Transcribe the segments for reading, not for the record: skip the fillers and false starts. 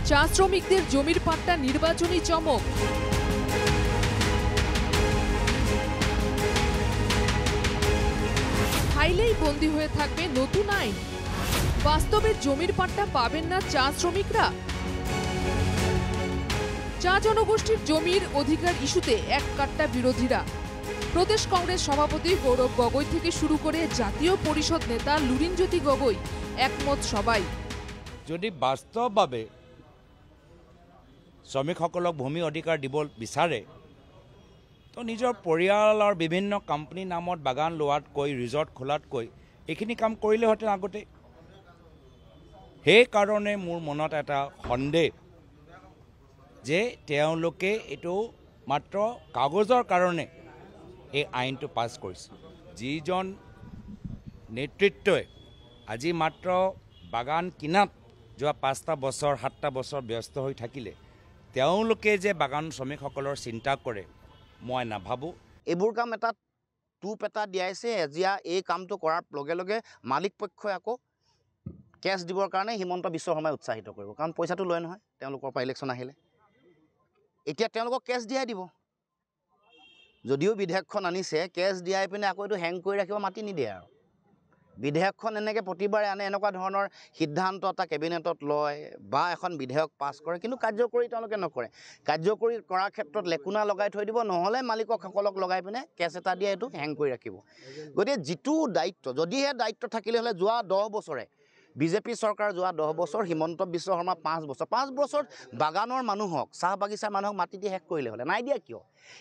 চা শ্রমিকদের জমির পাট্টা নির্বাচনী চমক। ফাইলেই বন্দী হয়ে থাকবে নতুন আইন। বাস্তবে জমির পাট্টা পাবেন না চা শ্রমিকরা। চা জনগোষ্ঠীর জমির অধিকার ইস্যুতে এক কাট্টা বিরোধীরা। প্রদেশ কংগ্রেস সভাপতি গৌরব গগৈ থেকে শুরু করে জাতীয় পরিষদ নেতা লুরিনজ্যোতি গগৈ একমত সবাই। যদি বাস্তৱভাৱে শ্ৰমিকসকলক ভূমি অধিকাৰ দিব বিচাৰে তো নিজৰ পৰিয়ালৰ বিভিন্ন কোম্পানী নামত বাগান লোৱাতকৈ ৰিজৰ্ট খোলাতকৈ এইখিনি কাম কৰিলেহেঁতেন আগতে। সেইকাৰণে মোৰ মনত এটা সন্দেহ যে তেওঁলোকে এইটো মাত্ৰ কাগজৰ কাৰণে এই আইনটো পাছ কৰিছে। যিজন নেতৃত্বই আজি মাত্ৰ বাগান কিনাত যোৱা 5টা বছৰ 7টা বছৰ ব্যস্ত হৈ থাকিলে তেওঁলোকে যে বাগান শ্ৰমিকসকলৰ চিন্তা কৰে মই নাভাবোঁ। এইবোৰ কাম এটা টোপ এটা দিয়াইছে। এজিয়া এই কামটো কৰাৰ লগে লগে মালিক পক্ষই আকৌ কেছ দিবৰ কাৰণে হিমন্ত বিশ্ব শৰ্মাই উৎসাহিত কৰিব, কাৰণ পইচাটো লয় নহয় তেওঁলোকৰ পৰা ইলেকশ্যন আহিলে। এতিয়া তেওঁলোকক কেছ দিয়াই দিব। যদিও বিধেয়কখন আনিছে কেছ দিয়াই পিনে আকৌ এইটো হেং কৰি ৰাখিব, মাতি নিদিয়ে আৰু। বিধেয়কখন এনেকৈ প্ৰতিবাৰে আনে, এনেকুৱা ধৰণৰ সিদ্ধান্ত এটা কেবিনেটত লয় বা এখন বিধেয়ক পাছ কৰে, কিন্তু কাৰ্যকৰী তেওঁলোকে নকৰে। কাৰ্যকৰী কৰাৰ ক্ষেত্ৰত লেকুনা লগাই থৈ দিব, নহ'লে মালিকসকলক লগাই পিনে কেছ এটা দিয়ে এইটো হেং কৰি ৰাখিব। গতিকে যিটো দায়িত্ব, যদিহে দায়িত্ব থাকিলে হ'লে যোৱা 10 বছৰে বিজেপি চৰকাৰ, যোৱা 10 বছৰ হিমন্ত বিশ্ব শৰ্মা 5 বছৰত বাগানৰ মানুহক, চাহ বাগিচাৰ মানুহক মাটি দি শেষ কৰিলে হ'লে, নাই দিয়া কিয়?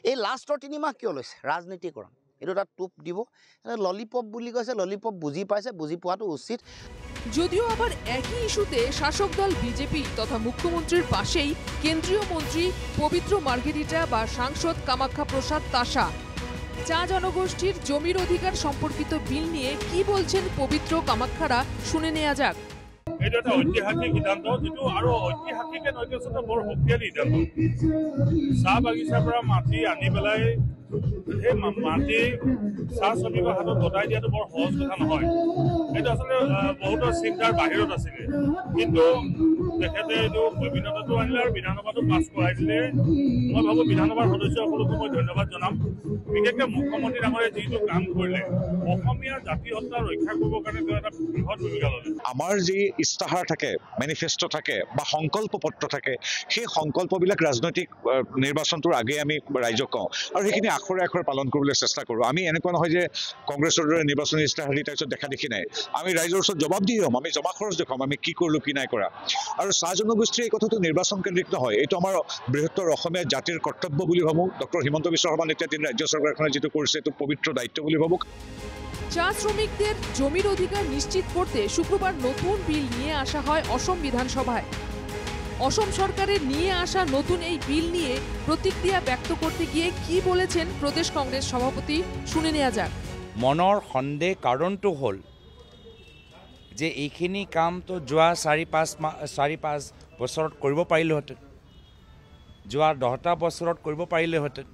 এই লাষ্টৰ 3 মাহ কিয় লৈছে? ৰাজনীতিকৰণ। এইটো এটা টোপ দিব। ললিপপ বুলি কৈছে, ললিপপ বুজি পাইছে, বুজি পোৱাটো উচিত। যদিও আবার একই ইস্যুতে শাসক দল বিজেপি তথা মুখ্যমন্ত্রীর পাশেই কেন্দ্রীয় মন্ত্রী পবিত্র মার্গেরিটা বা সাংসদ কামাখ্যা প্রসাদ তাসা। চা জনগোষ্ঠীর জমির অধিকার সম্পর্কিত বিল নিয়ে কি বলছেন পবিত্র কামাখ্যারা শুনে নেওয়া যাক। এটা একটা ঐতিহাসিক সিদ্ধান্ত, যেটো আৰু ঐতিহাসিকে নৈতিকত বৰ শক্তিশালী সিদ্ধান্ত। চাহ বাগিচাৰ পৰা মাটি আনি পেলাই সেই মাটি চাহ শ্ৰমিকৰ হাতত গতাই দিয়াটো বৰ সহজ কথা নহয়। এইটো আচলতে বহুতৰ চিন্তাৰ বাহিৰত আছিলে, কিন্তু তেখেতে এইটো বিধানসভাতো আনিলে আৰু বিধানসভাতো পাছ কৰাই দিলে। মই ভাবোঁ বিধানসভাৰ সদস্যসকলকো মই ধন্যবাদ জনাম। বিশেষকৈ মুখ্যমন্ত্ৰী ডাঙৰীয়ে যিটো কাম কৰিলে, অসমীয়া জাতি সত্তা ৰক্ষা কৰিবৰ কাৰণে তেওঁ এটা বৃহৎ ভূমিকা ল'লে। আমাৰ যি ইস্তাহাৰ থাকে, মেনিফেষ্টো থাকে বা সংকল্প পত্ৰ থাকে, সেই সংকল্পবিলাক ৰাজনৈতিক নিৰ্বাচনটোৰ আগে আমি ৰাইজক কওঁ আৰু সেইখিনি আখৰে আখৰে পালন কৰিবলৈ চেষ্টা কৰোঁ। আমি এনেকুৱা নহয় যে কংগ্ৰেছৰ দৰে নিৰ্বাচনী ইস্তাহাৰী তাৰপিছত দেখা দেখি নাই। আমি ৰাইজৰ ওচৰত জবাব দি হ'ম, আমি জমা খৰচ দেখুৱাম, আমি কি কৰিলোঁ কি নাই কৰা। আৰু চাহ জনগোষ্ঠীৰ এই কথাটো নিৰ্বাচন কেন্দ্ৰিক নহয়, এইটো আমাৰ বৃহত্তৰ অসমীয়া জাতিৰ কৰ্তব্য বুলি ভাবোঁ। ডক্টৰ হিমন্ত বিশ্ব শৰ্মা নেতৃত্বাধীন ৰাজ্য চৰকাৰখনে যিটো কৰিছে এইটো পবিত্ৰ দায়িত্ব বুলি ভাবোঁ। চা শ্রমিকদের জমির অধিকার নিশ্চিত করতে শুক্রবার নতুন বিল নিয়ে আসা হয় অসম বিধানসভায়। অসম সরকারের নিয়ে আসা নতুন এই বিল নিয়ে প্রতিক্রিয়া ব্যক্ত করতে গিয়ে কি বলেছেন প্রদেশ কংগ্রেস সভাপতি শুনে নেওয়া যাক। মনৰ সন্দেহ কাৰণটো হ'ল যে এইখিনি কাম তো যোৱা 4-5 বছৰত কৰিব পাৰিলেহেঁতেন, যোৱা 10টা বছৰত কৰিব পাৰিলেহেঁতেন।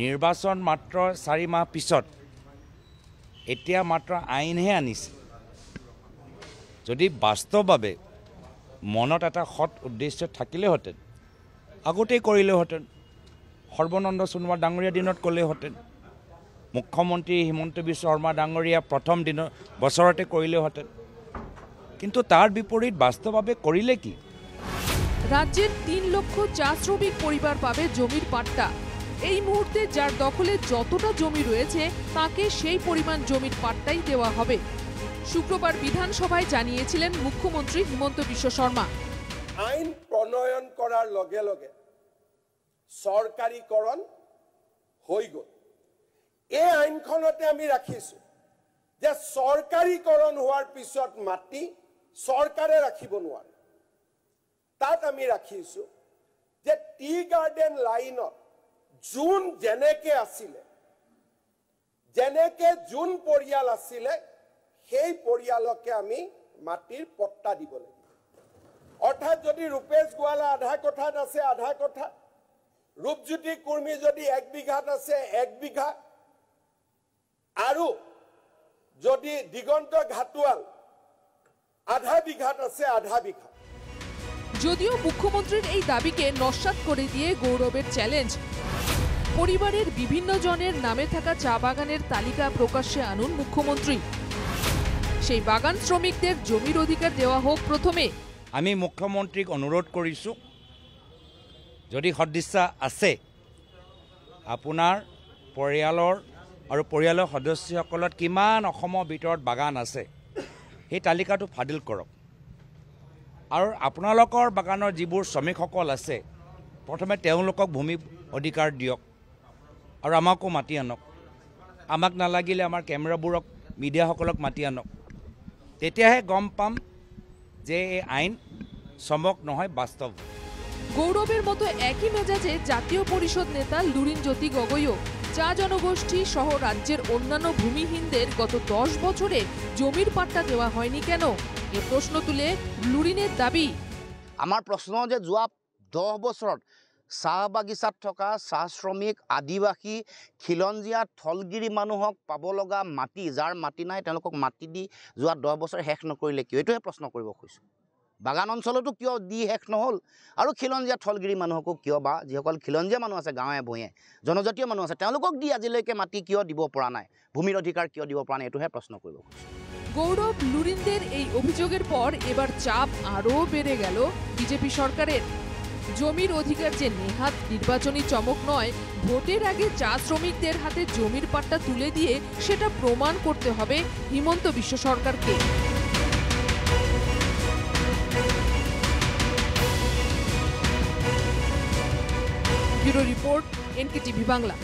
নিৰ্বাচন মাত্ৰ 4 মাহ পিছত এতিয়া মাত্ৰ আইনহে আনিছে। যদি বাস্তৱভাৱে মনত এটা সৎ উদ্দেশ্য থাকিলেহেঁতেন আগতেই কৰিলেহেঁতেন। সৰ্বানন্দ সোণোৱাল ডাঙৰীয়া দিনত ক'লেহেঁতেন, মুখ্যমন্ত্ৰী হিমন্ত বিশ্ব শৰ্মা ডাঙৰীয়া প্ৰথম বছৰতে কৰিলেহেঁতেন। কিন্তু তাৰ বিপৰীত বাস্তৱভাৱে কৰিলে কি? রাজ্যের 3 লক্ষ চা শ্রমিক পরিবার পাবে জমির পাট্টা। এই মুহূর্তে যার দখলে যতটা জমি রয়েছে তাকে সেই পরিমাণ জমির পাট্টাই দেওয়া হবে। শুক্রবার বিধানসভায় জানিয়েছিলেন মুখ্যমন্ত্রী হিমন্ত বিশ্ব শর্মা। আইন প্রণয়ন করার লগে লগে সরকারীকরণ হয়ে গেল। এই আইনখনতে আমি রাখিছো যে সরকারীকরণ হওয়ার পিছত মাটি সরকারে রাখিব নোৱাৰে। তাত আমি ৰাখিছো যে টি গাৰ্ডেন লাইনত যোন যেনেকে আছিলে, যেনেকে যোন পৰিয়াল আছিলে সেই পৰিয়ালকে আমি মাটিৰ পট্টা দিব লাগিব। অৰ্থাৎ যদি ৰূপেশ গোৱালা আধা কথাত আছে আধা কথা, ৰূপজ্যোতি কুৰ্মী যদি 1 বিঘাত আছে 1 বিঘা, আৰু যদি দিগন্ত ঘাটুৱাল আধা বিঘাত আছে আধা বিঘা। যদিও মুখ্যমন্ত্রীর এই দাবিকে নস্যাৎ করে দিয়ে গৌরবের চ্যালেঞ্জ, পরিবারের বিভিন্ন জনের নামে থাকা চা বাগানের তালিকা প্রকাশ্যে আনুন মুখ্যমন্ত্রী। সেই বাগান শ্রমিকদের জমির অধিকার দেওয়া হোক প্রথমে। আমি মুখ্যমন্ত্ৰীক অনুৰোধ কৰিছোঁ, যদি সদিচ্ছা আছে আপোনাৰ পৰিয়ালৰ আৰু পৰিয়ালৰ সদস্যসকলত কিমান অসমৰ ভিতৰত বাগান আছে সেই তালিকাটো ফাদিল কৰক। আৰু আপোনালোকৰ বাগানৰ যিবোৰ শ্ৰমিকসকল আছে প্ৰথমে তেওঁলোকক ভূমি অধিকাৰ দিয়ক আৰু আমাকো মাতি আনক। আমাক নালাগিলে আমাৰ কেমেৰাবোৰক মিডিয়াসকলক মাতি আনক। তেতিয়াহে গম পাম যে এই আইন চমক নহয়, বাস্তৱ। গৌরবের মতো একই মেজাজে জাতীয় পরিষদ নেতা লুরিনজ্যোতি গগৈও চা জনগোষ্ঠী সহ রাজ্যের অন্যান্য ভূমিহীনদের গত 10 বছরে জমির পাট্টা দেওয়া হয়নি কেন, এ প্রশ্ন তুলে লুরিনের দাবি। আমাৰ প্ৰশ্ন যে যোৱা 10 বছৰত চাহ বাগিচাত থকা চাহ শ্ৰমিক, আদিবাসী, খিলঞ্জীয়া, থলগিৰি মানুহক পাব লগা মাটি, যাৰ মাটি নাই তেওঁলোকক মাটি দি যোৱা 10 বছৰ শেষ নকৰিলে কিয়, এইটোহে প্ৰশ্ন কৰিব খুজিছোঁ। বাগান অঞ্চলতো কিয় দি শেষ নহ'ল, আৰু খিলঞ্জীয়া থলগিৰি মানুহকো কিয়, বা যিসকল খিলঞ্জীয়া মানুহ আছে গাঁৱে ভূঞে, জনজাতীয় মানুহ আছে, তেওঁলোকক দি আজিলৈকে মাটি কিয় দিব পৰা নাই, ভূমিৰ অধিকাৰ কিয় দিব পৰা নাই, এইটোহে প্ৰশ্ন কৰিব খুজিছোঁ। গৌরব লুরিনদের এই অভিযোগের পর এবার চাপ আরও বেড়ে গেল বিজেপি সরকারের। জমির অধিকার যে নেহাত নির্বাচনী চমক নয়, ভোটের আগে চা শ্রমিকদের হাতে জমির পাট্টা তুলে দিয়ে সেটা প্রমাণ করতে হবে হিমন্ত বিশ্ব সরকারকে। Bureau report, NKTV Bangla.